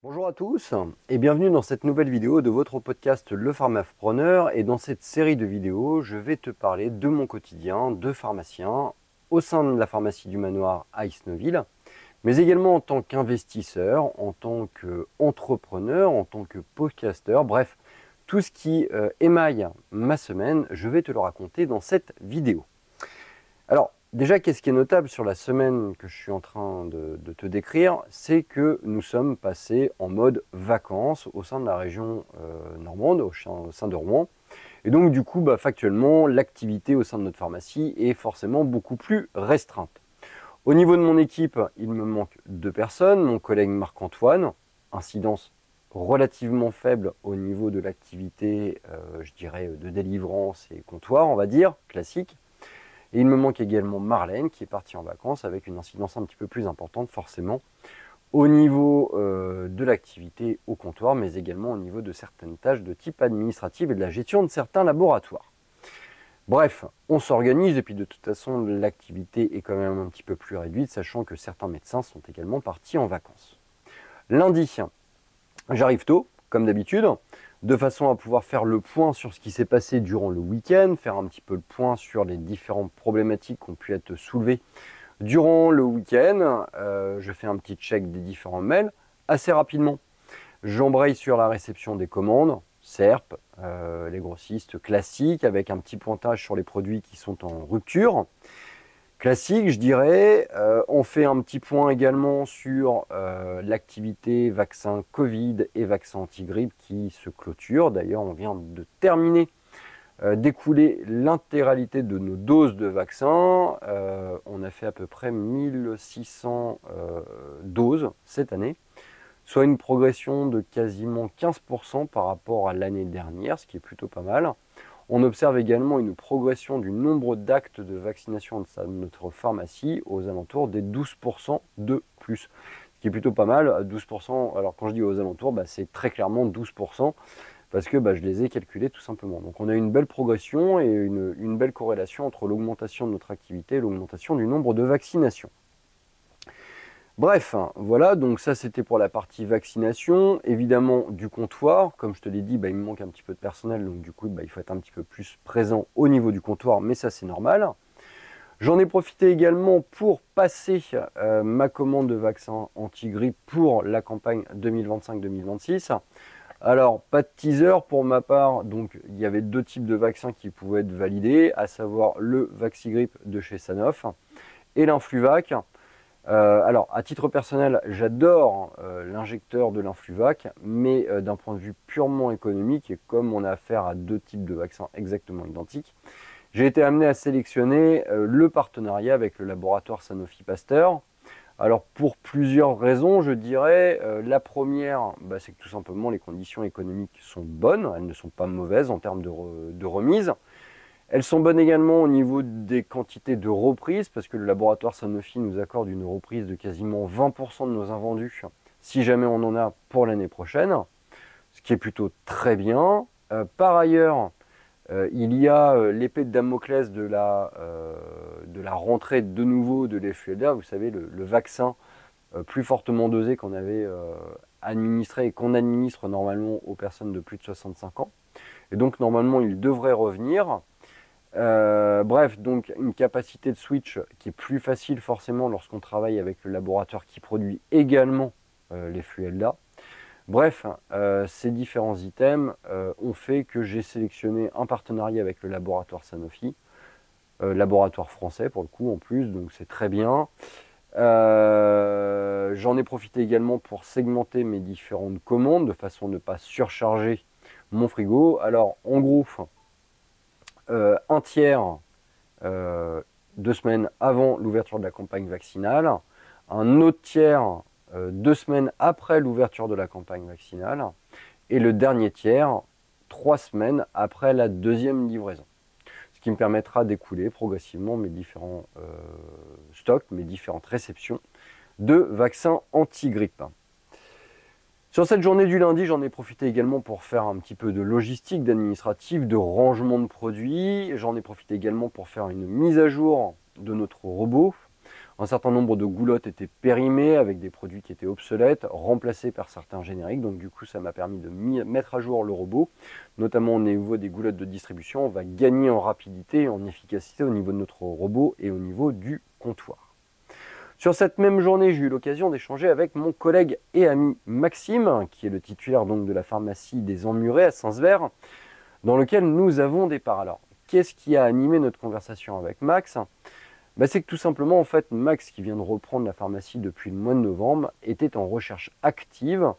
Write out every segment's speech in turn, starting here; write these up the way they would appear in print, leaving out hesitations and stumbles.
Bonjour à tous et bienvenue dans cette nouvelle vidéo de votre podcast Le Pharmapreneur. Et dans cette série de vidéos, je vais te parler de mon quotidien de pharmacien au sein de la pharmacie du Manoir à Isnoville, mais également en tant qu'investisseur, en tant qu'entrepreneur, en tant que podcasteur, bref, tout ce qui émaille ma semaine, je vais te le raconter dans cette vidéo. Alors, déjà, qu'est-ce qui est notable sur la semaine que je suis en train de te décrire, c'est que nous sommes passés en mode vacances au sein de la région normande, au sein de Rouen. Et donc, du coup, factuellement, l'activité au sein de notre pharmacie est forcément beaucoup plus restreinte. Au niveau de mon équipe, il me manque 2 personnes. Mon collègue Marc-Antoine, incidence relativement faible au niveau de l'activité, je dirais, de délivrance et comptoir, on va dire, classique. Et il me manque également Marlène qui est partie en vacances avec une incidence un petit peu plus importante forcément au niveau de l'activité au comptoir, mais également au niveau de certaines tâches de type administratif et de la gestion de certains laboratoires. Bref, on s'organise et puis de toute façon l'activité est quand même un petit peu plus réduite, sachant que certains médecins sont également partis en vacances. Lundi, j'arrive tôt, comme d'habitude, de façon à pouvoir faire le point sur ce qui s'est passé durant le week-end, faire un petit peu le point sur les différentes problématiques qui ont pu être soulevées durant le week-end. Je fais un petit check des différents mails assez rapidement. J'embraye sur la réception des commandes, SERP, les grossistes classiques, avec un petit pointage sur les produits qui sont en rupture. Classique, je dirais. On fait un petit point également sur l'activité vaccin Covid et vaccin anti-grippe qui se clôture. D'ailleurs, on vient de terminer, d'écouler l'intégralité de nos doses de vaccins. On a fait à peu près 1600 doses cette année, soit une progression de quasiment 15% par rapport à l'année dernière, ce qui est plutôt pas mal. On observe également une progression du nombre d'actes de vaccination de notre pharmacie aux alentours des 12% de plus. Ce qui est plutôt pas mal, 12%, alors quand je dis aux alentours, c'est très clairement 12%, parce que je les ai calculés tout simplement. Donc on a une belle progression et une belle corrélation entre l'augmentation de notre activité et l'augmentation du nombre de vaccinations. Bref, voilà, donc ça c'était pour la partie vaccination. Évidemment du comptoir, comme je te l'ai dit, il me manque un petit peu de personnel, donc du coup il faut être un petit peu plus présent au niveau du comptoir, mais ça c'est normal. J'en ai profité également pour passer ma commande de vaccin anti-grippe pour la campagne 2025-2026. Alors, pas de teaser pour ma part, donc il y avait 2 types de vaccins qui pouvaient être validés, à savoir le Vaxigrippe de chez Sanofi et l'Influvac. Alors, à titre personnel, j'adore l'injecteur de l'Influvac, mais d'un point de vue purement économique, et comme on a affaire à 2 types de vaccins exactement identiques, j'ai été amené à sélectionner le partenariat avec le laboratoire Sanofi Pasteur. Alors, pour plusieurs raisons, je dirais. La première, c'est que tout simplement les conditions économiques sont bonnes, elles ne sont pas mauvaises en termes de remise. Elles sont bonnes également au niveau des quantités de reprise, parce que le laboratoire Sanofi nous accorde une reprise de quasiment 20% de nos invendus, si jamais on en a pour l'année prochaine, ce qui est plutôt très bien. Par ailleurs, il y a l'épée de Damoclès de la rentrée de nouveau de l'Effluenda, vous savez, le vaccin plus fortement dosé qu'on avait administré et qu'on administre normalement aux personnes de plus de 65 ans. Et donc normalement, il devrait revenir. Bref, donc une capacité de switch qui est plus facile forcément lorsqu'on travaille avec le laboratoire qui produit également les Fluelda. Bref, ces différents items ont fait que j'ai sélectionné un partenariat avec le laboratoire Sanofi, laboratoire français pour le coup en plus, donc c'est très bien. J'en ai profité également pour segmenter mes différentes commandes de façon à ne pas surcharger mon frigo. Alors en gros, un tiers 2 semaines avant l'ouverture de la campagne vaccinale, un autre tiers 2 semaines après l'ouverture de la campagne vaccinale, et le dernier tiers 3 semaines après la deuxième livraison. Ce qui me permettra d'écouler progressivement mes différents stocks, mes différentes réceptions de vaccins anti-grippe. Sur cette journée du lundi, j'en ai profité également pour faire un petit peu de logistique, d'administratif, de rangement de produits. J'en ai profité également pour faire une mise à jour de notre robot. Un certain nombre de goulottes étaient périmées avec des produits qui étaient obsolètes, remplacés par certains génériques. Donc du coup, ça m'a permis de mettre à jour le robot, notamment au niveau des goulottes de distribution. On va gagner en rapidité et en efficacité au niveau de notre robot et au niveau du comptoir. Sur cette même journée, j'ai eu l'occasion d'échanger avec mon collègue et ami Maxime, qui est le titulaire donc de la pharmacie des Emmurés à Saint-Sever, dans lequel nous avons des parts. Alors, qu'est-ce qui a animé notre conversation avec Max ? C'est que tout simplement, en fait, Max, qui vient de reprendre la pharmacie depuis le mois de novembre, était en recherche active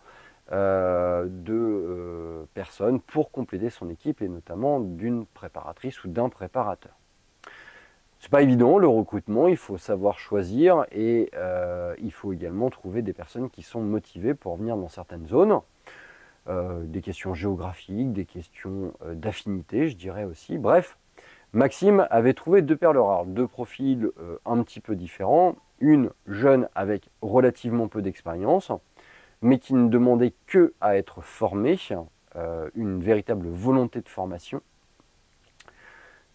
de personnes pour compléter son équipe, et notamment d'une préparatrice ou d'un préparateur. C'est pas évident le recrutement, il faut savoir choisir et il faut également trouver des personnes qui sont motivées pour venir dans certaines zones. Des questions géographiques, des questions d'affinité, je dirais aussi. Bref, Maxime avait trouvé deux perles rares, deux profils un petit peu différents. Une jeune avec relativement peu d'expérience, mais qui ne demandait que à être formée, une véritable volonté de formation.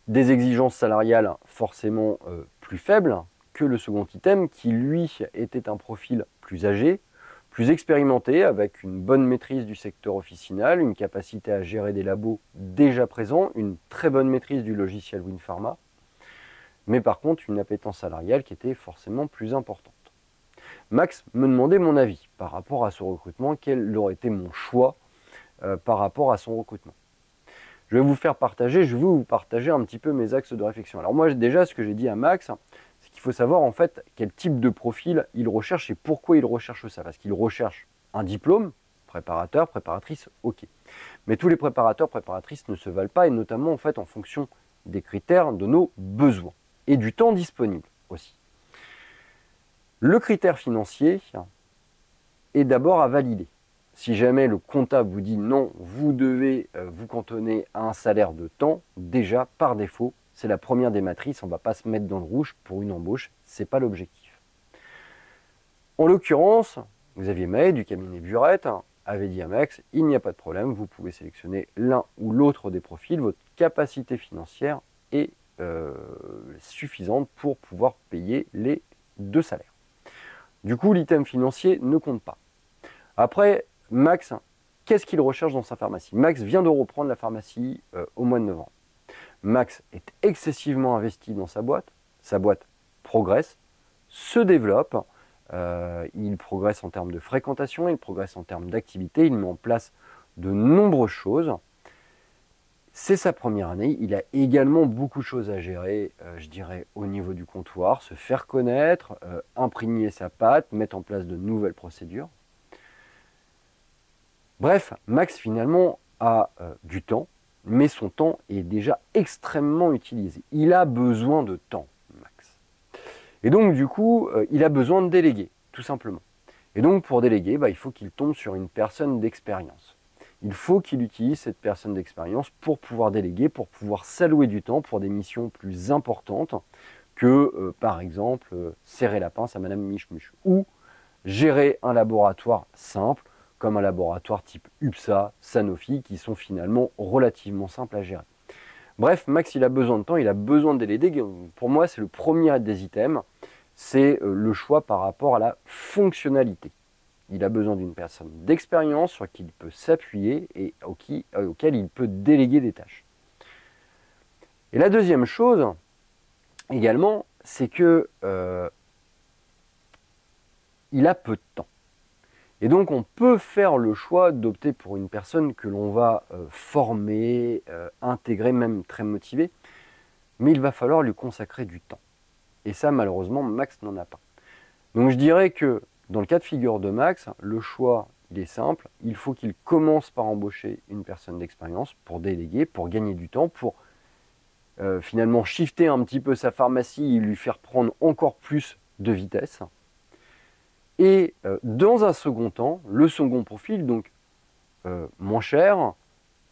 Des exigences salariales forcément plus faibles que le second item, qui lui était un profil plus âgé, plus expérimenté, avec une bonne maîtrise du secteur officinal, une capacité à gérer des labos déjà présents, une très bonne maîtrise du logiciel WinPharma, mais par contre une appétence salariale qui était forcément plus importante. Max me demandait mon avis par rapport à ce recrutement, quel aurait été mon choix par rapport à son recrutement. Je vais vous partager un petit peu mes axes de réflexion. Alors moi déjà, ce que j'ai dit à Max, c'est qu'il faut savoir en fait quel type de profil il recherche et pourquoi il recherche ça. Parce qu'il recherche un diplôme, préparateur, préparatrice, ok. Mais tous les préparateurs, préparatrices ne se valent pas, et notamment en fait en fonction des critères de nos besoins et du temps disponible aussi. Le critère financier est d'abord à valider. Si jamais le comptable vous dit non, vous devez vous cantonner à un salaire de temps, déjà par défaut, c'est la première des matrices, on ne va pas se mettre dans le rouge pour une embauche, ce n'est pas l'objectif. En l'occurrence, Xavier May du cabinet Burette avait dit à Max, il n'y a pas de problème, vous pouvez sélectionner l'un ou l'autre des profils, votre capacité financière est suffisante pour pouvoir payer les deux salaires. Du coup, l'item financier ne compte pas. Après, Max, qu'est-ce qu'il recherche dans sa pharmacie? Max vient de reprendre la pharmacie au mois de novembre. Max est excessivement investi dans sa boîte progresse, se développe, il progresse en termes de fréquentation, il progresse en termes d'activité, il met en place de nombreuses choses. C'est sa première année, il a également beaucoup de choses à gérer, je dirais, au niveau du comptoir, se faire connaître, imprégner sa patte, mettre en place de nouvelles procédures. Bref, Max finalement a du temps, mais son temps est déjà extrêmement utilisé. Il a besoin de temps, Max. Et donc du coup, il a besoin de déléguer, tout simplement. Et donc pour déléguer, il faut qu'il tombe sur une personne d'expérience. Il faut qu'il utilise cette personne d'expérience pour pouvoir déléguer, pour pouvoir s'allouer du temps pour des missions plus importantes que, par exemple, serrer la pince à Madame Michmuch, ou gérer un laboratoire simple, comme un laboratoire type UPSA, Sanofi, qui sont finalement relativement simples à gérer. Bref, Max, il a besoin de temps, il a besoin de déléguer. Pour moi, c'est le premier des items, c'est le choix par rapport à la fonctionnalité. Il a besoin d'une personne d'expérience sur qui il peut s'appuyer et auquel il peut déléguer des tâches. Et la deuxième chose, également, c'est que il a peu de temps. Et donc on peut faire le choix d'opter pour une personne que l'on va former, intégrer, même très motivée, mais il va falloir lui consacrer du temps. Et ça, malheureusement, Max n'en a pas. Donc je dirais que dans le cas de figure de Max, le choix, il est simple. Il faut qu'il commence par embaucher une personne d'expérience pour déléguer, pour gagner du temps, pour finalement shifter un petit peu sa pharmacie et lui faire prendre encore plus de vitesse. Et dans un second temps, le second profil, donc moins cher,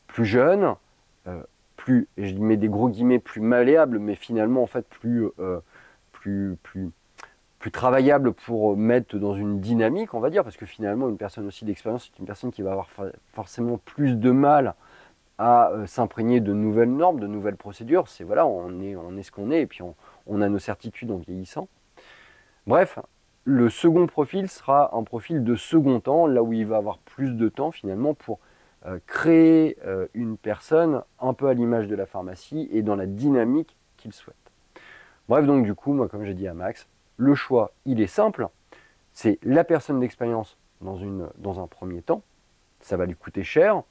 plus jeune, plus, je mets des gros guillemets, plus malléable, mais finalement en fait plus travaillable pour mettre dans une dynamique, on va dire, parce que finalement une personne aussi d'expérience, c'est une personne qui va avoir forcément plus de mal à s'imprégner de nouvelles normes, de nouvelles procédures. C'est voilà, on est ce qu'on est, et puis on a nos certitudes en vieillissant. Bref, le second profil sera un profil de second temps, là où il va avoir plus de temps finalement pour créer une personne un peu à l'image de la pharmacie et dans la dynamique qu'il souhaite. Bref, donc du coup, moi comme j'ai dit à Max, le choix, il est simple, c'est la personne d'expérience dans un premier temps, ça va lui coûter cher.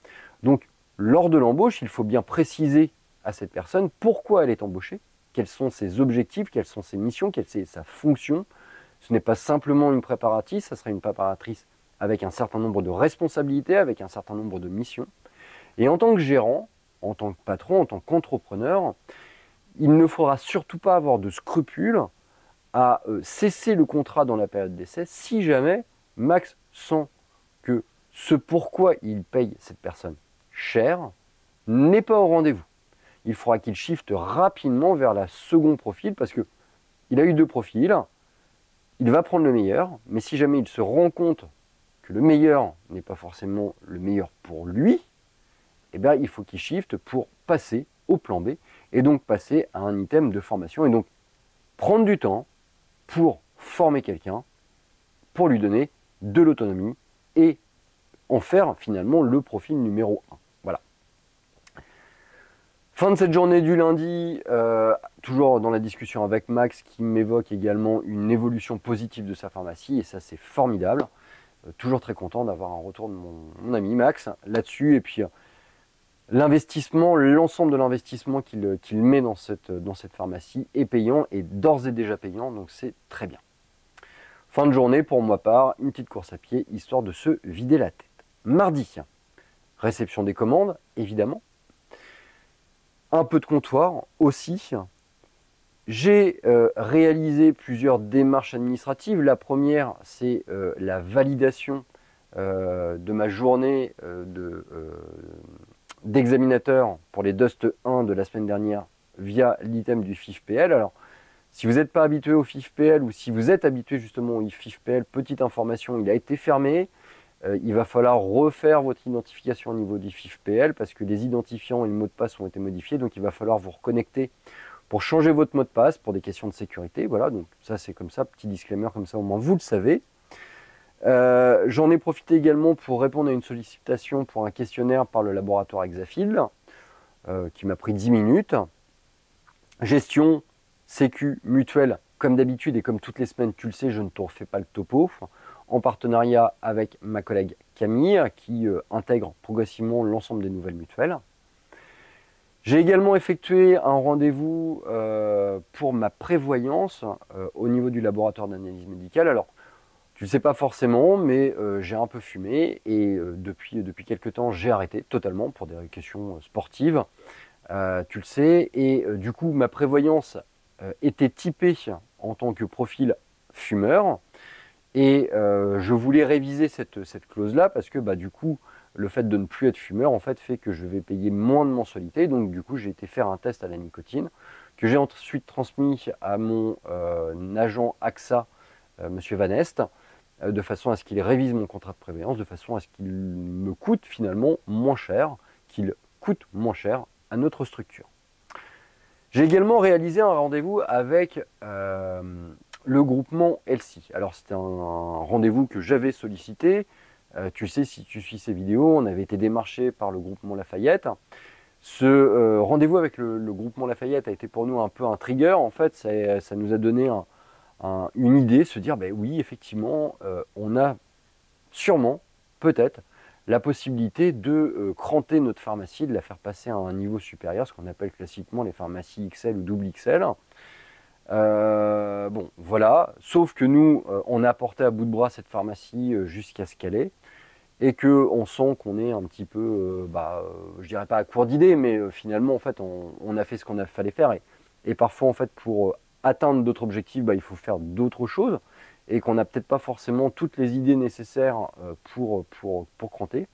Donc lors de l'embauche, il faut bien préciser à cette personne pourquoi elle est embauchée, quels sont ses objectifs, quelles sont ses missions, quelle est sa fonction. Ce n'est pas simplement une préparatrice, ça sera une préparatrice avec un certain nombre de responsabilités, avec un certain nombre de missions. Et en tant que gérant, en tant que patron, en tant qu'entrepreneur, il ne faudra surtout pas avoir de scrupules à cesser le contrat dans la période d'essai si jamais Max sent que ce pourquoi il paye cette personne cher n'est pas au rendez-vous. Il faudra qu'il shift rapidement vers la second profil parce que il a eu deux profils, il va prendre le meilleur, mais si jamais il se rend compte que le meilleur n'est pas forcément le meilleur pour lui, eh bien, il faut qu'il shift pour passer au plan B et donc passer à un item de formation et donc prendre du temps pour former quelqu'un, pour lui donner de l'autonomie et en faire finalement le profil numéro 1. Voilà. Fin de cette journée du lundi, toujours dans la discussion avec Max qui m'évoque également une évolution positive de sa pharmacie et ça c'est formidable. Toujours très content d'avoir un retour de mon ami Max là-dessus et puis l'investissement, l'ensemble de l'investissement qu'il met dans cette pharmacie est payant et d'ores et déjà payant, donc c'est très bien. Fin de journée, pour ma part, une petite course à pied, histoire de se vider la tête. Mardi, réception des commandes, évidemment. Un peu de comptoir aussi. J'ai réalisé plusieurs démarches administratives. La première, c'est la validation de ma journée d'examinateur pour les Dust 1 de la semaine dernière via l'item du FIFPL. Alors, si vous n'êtes pas habitué au FIFPL ou si vous êtes habitué justement au FIFPL, petite information, il a été fermé. Il va falloir refaire votre identification au niveau du FIFPL parce que les identifiants et le mot de passe ont été modifiés. Donc, il va falloir vous reconnecter pour changer votre mot de passe pour des questions de sécurité. Voilà, donc ça, c'est comme ça, petit disclaimer, comme ça au moins vous le savez. J'en ai profité également pour répondre à une sollicitation pour un questionnaire par le laboratoire Exafil qui m'a pris 10 minutes. Gestion, sécu, mutuelle, comme d'habitude et comme toutes les semaines, tu le sais, je ne te refais pas le topo. En partenariat avec ma collègue Camille qui intègre progressivement l'ensemble des nouvelles mutuelles. J'ai également effectué un rendez-vous pour ma prévoyance au niveau du laboratoire d'analyse médicale. Alors, tu ne le sais pas forcément, mais j'ai un peu fumé et depuis quelques temps, j'ai arrêté totalement pour des questions sportives. Tu le sais. Et du coup, ma prévoyance était typée en tant que profil fumeur. Et je voulais réviser cette clause-là parce que du coup, le fait de ne plus être fumeur en fait que je vais payer moins de mensualité. Donc du coup, j'ai été faire un test à la nicotine que j'ai ensuite transmis à mon agent AXA, Monsieur Van Est, de façon à ce qu'il révise mon contrat de prévoyance, de façon à ce qu'il me coûte finalement moins cher, qu'il coûte moins cher à notre structure. J'ai également réalisé un rendez-vous avec le groupement LC. Alors c'était un rendez-vous que j'avais sollicité. Tu sais, si tu suis ces vidéos, on avait été démarché par le groupement Lafayette. Ce rendez-vous avec le groupement Lafayette a été pour nous un peu un trigger. En fait, ça nous a donné une idée, se dire, oui, effectivement, on a sûrement, peut-être, la possibilité de cranter notre pharmacie, de la faire passer à un niveau supérieur, ce qu'on appelle classiquement les pharmacies XL ou double XL. Bon, voilà, sauf que nous, on a porté à bout de bras cette pharmacie jusqu'à ce qu'elle est, et qu'on sent qu'on est un petit peu, je dirais pas à court d'idées, mais finalement, en fait, on a fait ce qu'on fallait faire, et parfois, en fait, pour atteindre d'autres objectifs, il faut faire d'autres choses, et qu'on n'a peut-être pas forcément toutes les idées nécessaires pour cranter.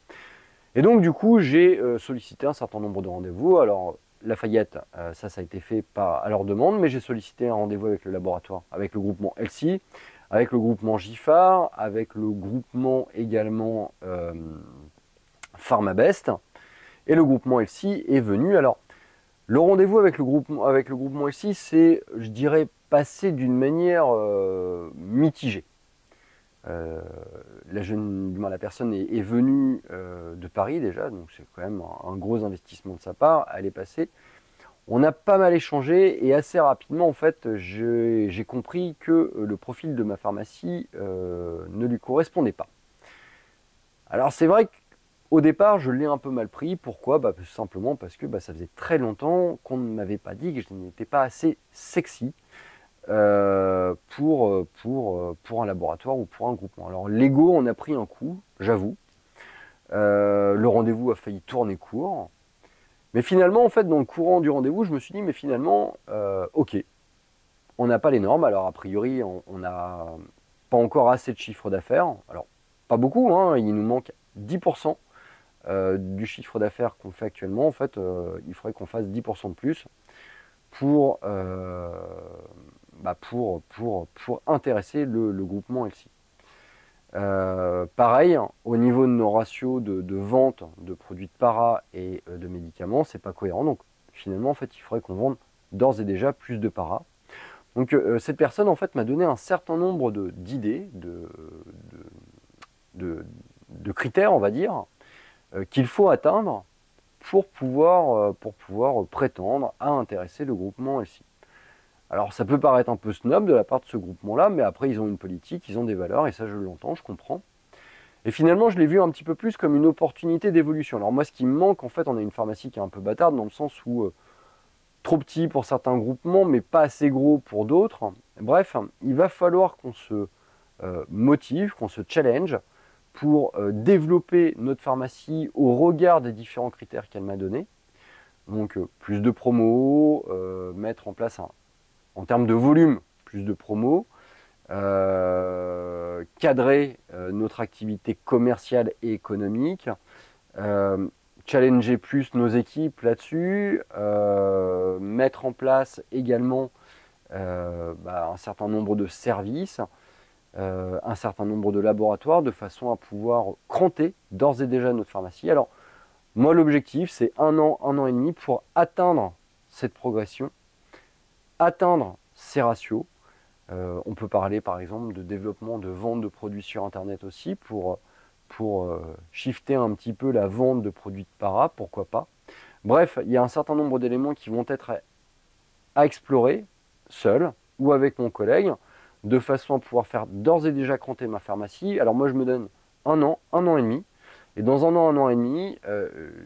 Et donc, du coup, j'ai sollicité un certain nombre de rendez-vous. Alors, Lafayette, ça a été fait à leur demande, mais j'ai sollicité un rendez-vous avec le laboratoire, avec le groupement LC, avec le groupement GIFAR, avec le groupement également PharmaBest, et le groupement LC est venu. Alors, le rendez-vous avec le groupement LC, c'est, je dirais, passé d'une manière mitigée. La personne est venue de Paris déjà, donc c'est quand même un gros investissement de sa part. Elle est passée. On a pas mal échangé et assez rapidement, en fait, j'ai compris que le profil de ma pharmacie ne lui correspondait pas. Alors c'est vrai qu'au départ, je l'ai un peu mal pris. Pourquoi? Tout simplement parce que ça faisait très longtemps qu'on ne m'avait pas dit que je n'étais pas assez sexy pour un laboratoire ou pour un groupement. Alors l'ego, on a pris un coup, j'avoue. Le rendez-vous a failli tourner court. Mais finalement, en fait, dans le courant du rendez-vous, je me suis dit, mais finalement, ok, on n'a pas les normes. Alors, a priori, on n'a pas encore assez de chiffre d'affaires. Alors, pas beaucoup, hein, il nous manque 10% du chiffre d'affaires qu'on fait actuellement. En fait, il faudrait qu'on fasse 10% de plus pour intéresser le groupement LC. Pareil, au niveau de nos ratios de vente de produits de para et de médicaments, c'est pas cohérent. Donc finalement, en fait, il faudrait qu'on vende d'ores et déjà plus de para. Donc cette personne, en fait, m'a donné un certain nombre d'idées, de critères, on va dire, qu'il faut atteindre pour pouvoir prétendre à intéresser le groupement LC. Alors ça peut paraître un peu snob de la part de ce groupement-là, mais après ils ont une politique, ils ont des valeurs, et ça je l'entends, je comprends. Et finalement je l'ai vu un petit peu plus comme une opportunité d'évolution. Alors moi ce qui me manque, en fait, on a une pharmacie qui est un peu bâtarde, dans le sens où trop petit pour certains groupements, mais pas assez gros pour d'autres. Bref, il va falloir qu'on se motive, qu'on se challenge pour développer notre pharmacie au regard des différents critères qu'elle m'a donnés. Donc plus de promos, mettre en place en termes de volume, plus de promos, cadrer notre activité commerciale et économique, challenger plus nos équipes là-dessus, mettre en place également un certain nombre de services, un certain nombre de laboratoires, de façon à pouvoir cranter d'ores et déjà notre pharmacie. Alors, moi, l'objectif, c'est 1 an et demi pour atteindre cette progression, atteindre ces ratios. On peut parler, par exemple, de développement de vente de produits sur Internet aussi, pour shifter un petit peu la vente de produits de para, pourquoi pas. Bref, il y a un certain nombre d'éléments qui vont être à explorer, seul ou avec mon collègue, de façon à pouvoir faire d'ores et déjà cranter ma pharmacie. Alors moi, je me donne 1 an et demi. Et dans 1 an et demi,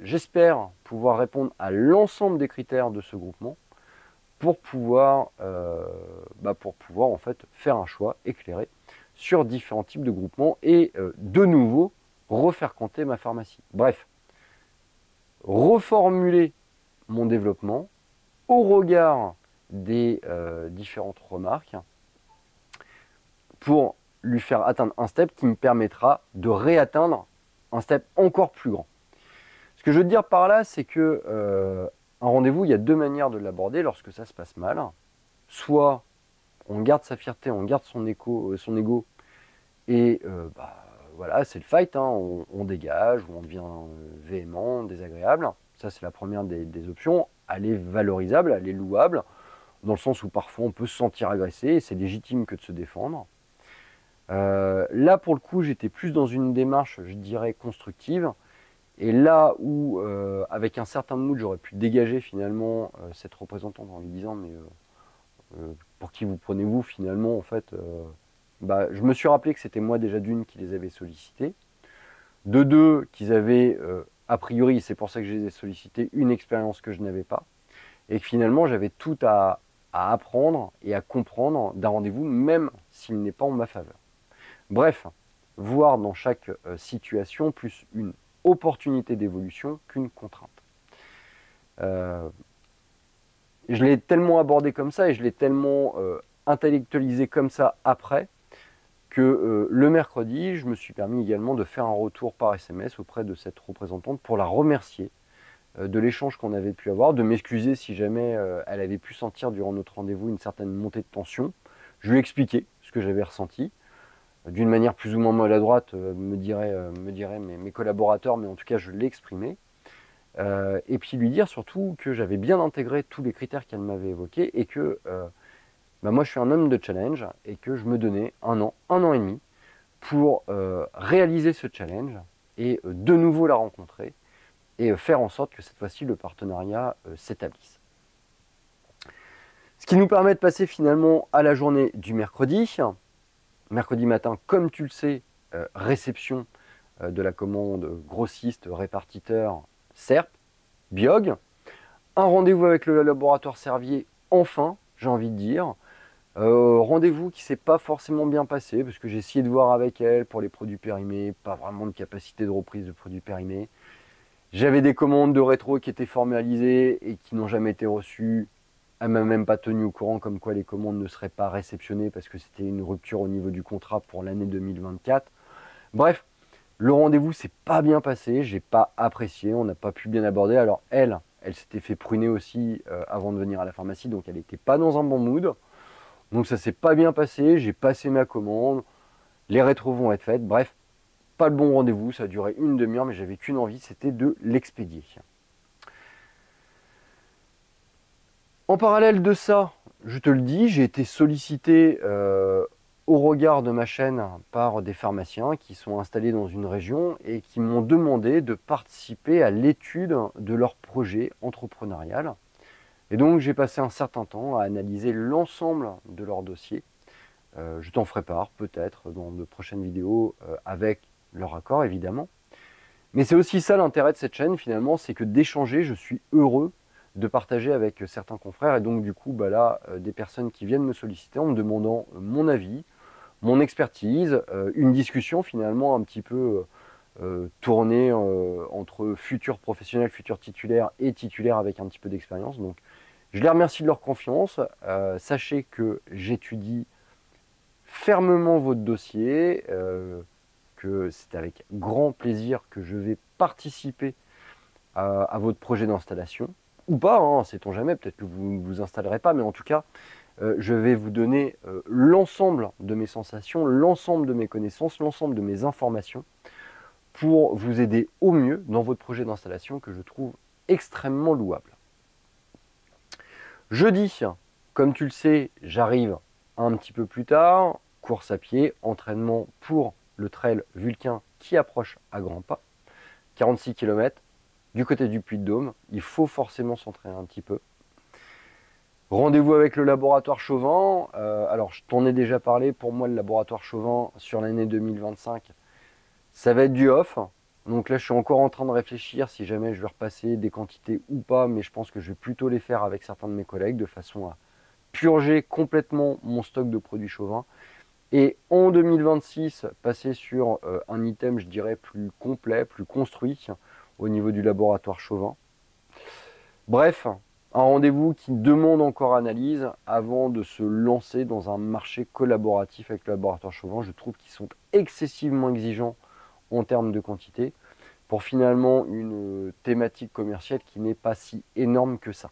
j'espère pouvoir répondre à l'ensemble des critères de ce groupement pour pouvoir en fait faire un choix éclairé sur différents types de groupements et de nouveau refaire compter ma pharmacie. Bref, reformuler mon développement au regard des différentes remarques pour lui faire atteindre un step qui me permettra de réatteindre un step encore plus grand. Ce que je veux dire par là, c'est que un rendez-vous, il y a 2 manières de l'aborder lorsque ça se passe mal. Soit on garde sa fierté, on garde son ego, et voilà, c'est le fight, hein, on dégage, ou on devient véhément, désagréable. Ça, c'est la première des options. Elle est valorisable, elle est louable, dans le sens où parfois on peut se sentir agressé, et c'est légitime que de se défendre. Là, pour le coup, j'étais plus dans une démarche, je dirais, constructive. Et là où, avec un certain mood, j'aurais pu dégager finalement cette représentante en lui disant, mais pour qui vous prenez-vous finalement, en fait, je me suis rappelé que c'était moi déjà d'une qui les avait sollicités, de deux qu'ils avaient, a priori, c'est pour ça que je les ai sollicités, une expérience que je n'avais pas, et que finalement j'avais tout à apprendre et à comprendre d'un rendez-vous, même s'il n'est pas en ma faveur. Bref, voir dans chaque situation plus une opportunité d'évolution qu'une contrainte. Je l'ai tellement abordé comme ça et je l'ai tellement intellectualisé comme ça après que le mercredi, je me suis permis également de faire un retour par SMS auprès de cette représentante pour la remercier de l'échange qu'on avait pu avoir, de m'excuser si jamais elle avait pu sentir durant notre rendez-vous une certaine montée de tension. Je lui ai expliqué ce que j'avais ressenti. D'une manière plus ou moins maladroite, me diraient mes collaborateurs, mais en tout cas je l'ai exprimé. Et puis lui dire surtout que j'avais bien intégré tous les critères qu'elle m'avait évoqués et que bah moi je suis un homme de challenge et que je me donnais un an et demi pour réaliser ce challenge et de nouveau la rencontrer et faire en sorte que cette fois-ci le partenariat s'établisse. Ce qui nous permet de passer finalement à la journée du mercredi. Mercredi matin, comme tu le sais, réception de la commande grossiste répartiteur SERP, Biog. Un rendez-vous avec le laboratoire Servier, enfin, j'ai envie de dire. Rendez-vous qui ne s'est pas forcément bien passé, parce que j'ai essayé de voir avec elle pour les produits périmés, pas vraiment de capacité de reprise de produits périmés. J'avais des commandes de rétro qui étaient formalisées et qui n'ont jamais été reçues. Elle m'a même pas tenu au courant comme quoi les commandes ne seraient pas réceptionnées parce que c'était une rupture au niveau du contrat pour l'année 2024. Bref, le rendez-vous s'est pas bien passé, j'ai pas apprécié, on n'a pas pu bien aborder. Alors elle s'était fait pruner aussi avant de venir à la pharmacie, donc elle n'était pas dans un bon mood. Donc ça s'est pas bien passé, j'ai passé ma commande, les rétros vont être faites, bref, pas le bon rendez-vous, ça a duré une demi-heure, mais j'avais qu'une envie, c'était de l'expédier. En parallèle de ça, je te le dis, j'ai été sollicité au regard de ma chaîne par des pharmaciens qui sont installés dans une région et qui m'ont demandé de participer à l'étude de leur projet entrepreneurial. Et donc j'ai passé un certain temps à analyser l'ensemble de leur dossier. Je t'en ferai part peut-être dans de prochaines vidéos avec leur accord évidemment. Mais c'est aussi ça l'intérêt de cette chaîne finalement, c'est que d'échanger, je suis heureux de partager avec certains confrères et donc du coup bah là des personnes qui viennent me solliciter en me demandant mon avis, mon expertise, une discussion finalement un petit peu tournée entre futurs professionnels, futurs titulaires et titulaires avec un petit peu d'expérience. Donc je les remercie de leur confiance. Sachez que j'étudie fermement votre dossier, que c'est avec grand plaisir que je vais participer à votre projet d'installation. Ou pas, hein, sait-on jamais, peut-être que vous ne vous installerez pas, mais en tout cas, je vais vous donner l'ensemble de mes sensations, l'ensemble de mes connaissances, l'ensemble de mes informations pour vous aider au mieux dans votre projet d'installation que je trouve extrêmement louable. Jeudi, comme tu le sais, j'arrive un petit peu plus tard, course à pied, entraînement pour le trail Vulcain qui approche à grands pas, 46 km du côté du Puy-de-Dôme, il faut forcément s'entraîner un petit peu. Rendez-vous avec le laboratoire Chauvin. Alors, je t'en ai déjà parlé. Pour moi, le laboratoire Chauvin, sur l'année 2025, ça va être du off. Donc là, je suis encore en train de réfléchir si jamais je vais repasser des quantités ou pas. Mais je pense que je vais plutôt les faire avec certains de mes collègues de façon à purger complètement mon stock de produits Chauvin. Et en 2026, passer sur un item, je dirais, plus complet, plus construit au niveau du laboratoire Chauvin. Bref, un rendez-vous qui demande encore analyse avant de se lancer dans un marché collaboratif avec le laboratoire Chauvin. Je trouve qu'ils sont excessivement exigeants en termes de quantité pour finalement une thématique commerciale qui n'est pas si énorme que ça.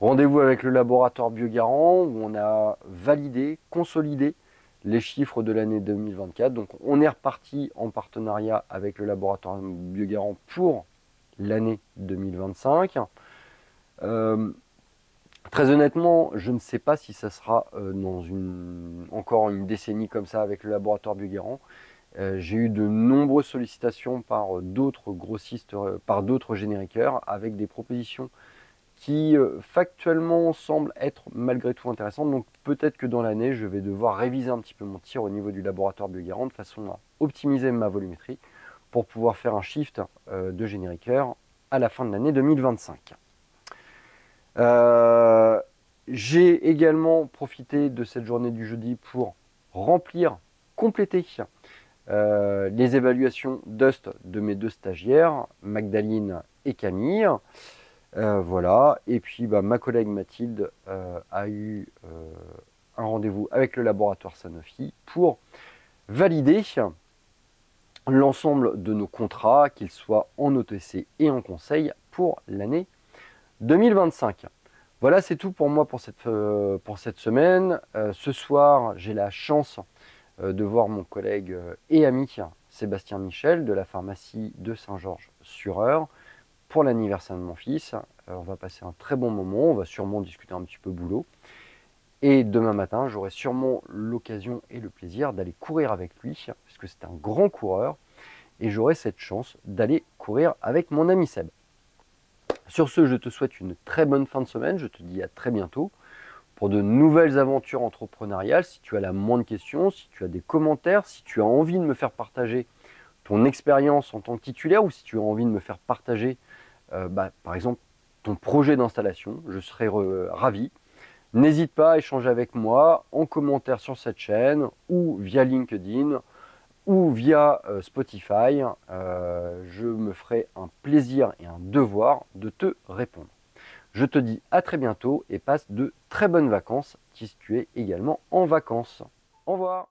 Rendez-vous avec le laboratoire Biogarant où on a validé, consolidé les chiffres de l'année 2024. Donc on est reparti en partenariat avec le laboratoire Biogarant pour l'année 2025. Très honnêtement, je ne sais pas si ça sera dans encore une décennie comme ça avec le laboratoire Biogarant. J'ai eu de nombreuses sollicitations par d'autres grossistes, par d'autres génériqueurs avec des propositions qui factuellement semblent être malgré tout intéressantes. Donc peut-être que dans l'année, je vais devoir réviser un petit peu mon tir au niveau du laboratoire Biogarant de façon à optimiser ma volumétrie pour pouvoir faire un shift de génériqueur à la fin de l'année 2025. J'ai également profité de cette journée du jeudi pour remplir, compléter les évaluations Dust de mes deux stagiaires, Magdaline et Camille. Voilà, et puis ma collègue Mathilde a eu un rendez-vous avec le laboratoire Sanofi pour valider l'ensemble de nos contrats, qu'ils soient en OTC et en conseil pour l'année 2025. Voilà, c'est tout pour moi pour cette semaine. Ce soir, j'ai la chance de voir mon collègue et ami Sébastien Michel de la pharmacie de Saint-Georges-sur-Eure pour l'anniversaire de mon fils. On va passer un très bon moment, on va sûrement discuter un petit peu boulot. Et demain matin, j'aurai sûrement l'occasion et le plaisir d'aller courir avec lui, puisque c'est un grand coureur, et j'aurai cette chance d'aller courir avec mon ami Seb. Sur ce, je te souhaite une très bonne fin de semaine, je te dis à très bientôt pour de nouvelles aventures entrepreneuriales. Si tu as la moindre question, si tu as des commentaires, si tu as envie de me faire partager ton expérience en tant que titulaire ou si tu as envie de me faire partager par exemple ton projet d'installation, je serai ravi. N'hésite pas à échanger avec moi en commentaire sur cette chaîne ou via LinkedIn ou via Spotify. Je me ferai un plaisir et un devoir de te répondre. Je te dis à très bientôt et passe de très bonnes vacances si tu es également en vacances. Au revoir.